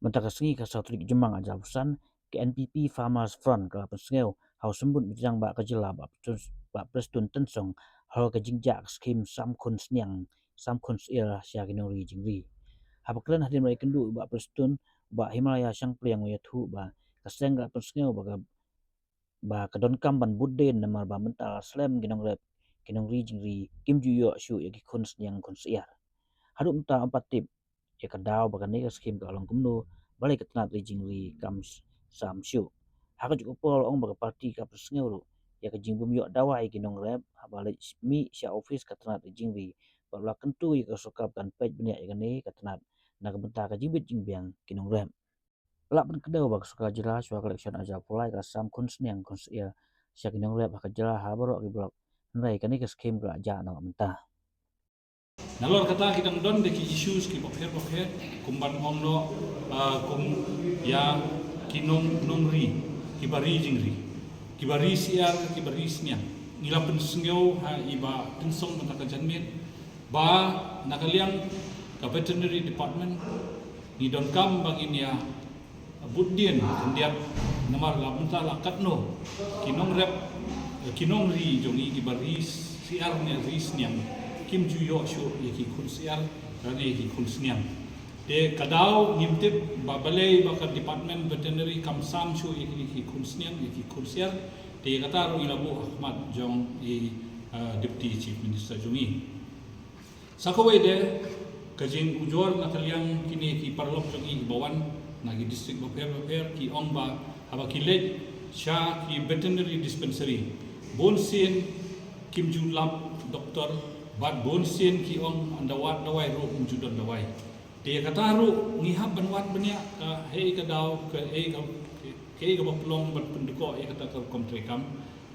Mentaka sengi ka South Rik Jemang aja pesan ke NPP Farmers Front ke pensengeu hau sembut bijang ba kejela ba prestun tensong hau ke jingjak skim sam kun sniang sam kun sia sia kinori jingri. Haba klan hadin mai kendu ba prestun ba Himalaya sang priang ya thu ba kaseng ga pensengeu ba kadon kam ban budden namar ba mental slam ginong rep kinori jingri kim ju yo shu ya ki kun sniang kun sia. Haduk mta empat tip ya kadau ba kan skim ka long kumno balik ke tenat jingri kam sam shu haka juga pol ong baga parti ka persngeu ya ke jingbum yo dawai ginong rep habalik mi sya office ka tenat jingri ba kentu ya ka sokap kan pej benya ya ne ka tenat na ka benta ka jimbit jingbiang ginong rep lak pen kedau ba suka jela swa collection aja pulai ka sam kun sniang kun sia sya ginong rep haka jela ha baro ki blok nrai ka ni ka skim ka aja na menta. Nalor kata kita don de ki issues ki bokher kumban omno kum ya kinong nongri ki bari jingri ki bari siar ki bari snya nila pensengeu ha iba tensong mata ka janmit ba nakaliang ka veterinary department ni don kam bangin ya budien kendiat namar la mental akatno kinong rep kinong ri jongi ki bari siar nya risnyang kim ju yo shu yaki kun siar dan yaki kun sniam de kadau ngimtip ba balai ba ka department veterinary kam sam shu yaki kun sniam yaki kun siar de kata ro ilabu Ahmad Jong deputy chief minister jungi sakawai de kajing ujor nakaliang kini ki parlok jungi bawan nagi district baper ki ong ba haba kilet sha ki veterinary dispensary bonsin kim ju lab doktor bat bonsin ki ong andawat dawai ro mujudon dawai dia kata ro ngihap banwat benya ka hei ka daw ka hei ka baplong ban penduko e kata ka kontrekam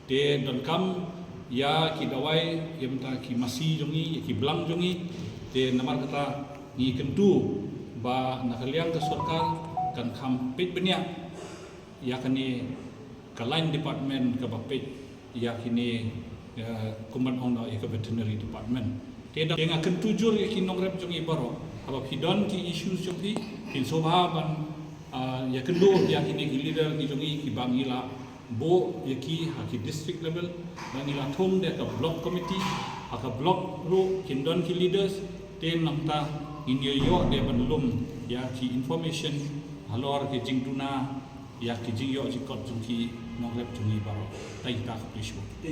de don kam ya ki dawai yem ta ki masi jongi ki blang jongi de namar kata ngi kentu ba nakaliang ka sarkar kan kam pet benya ya kani ka line department ka bapet ya kini kumban ong ke veterinary department teda dengan kentujur ya kinong rep jong ibaro abap hidon ki issues jong kin sobha ban ya kendo ya kini ki leader ki jongi ki bangila bo ya ki ha ki district level bangila thong de ka block committee ha ka block ro kindon ki leaders ten namta in yo de banlum ya ki information halor ki jingduna ya ki jingyo ji kot jong ki nong rep jong ibaro tai ta appreciate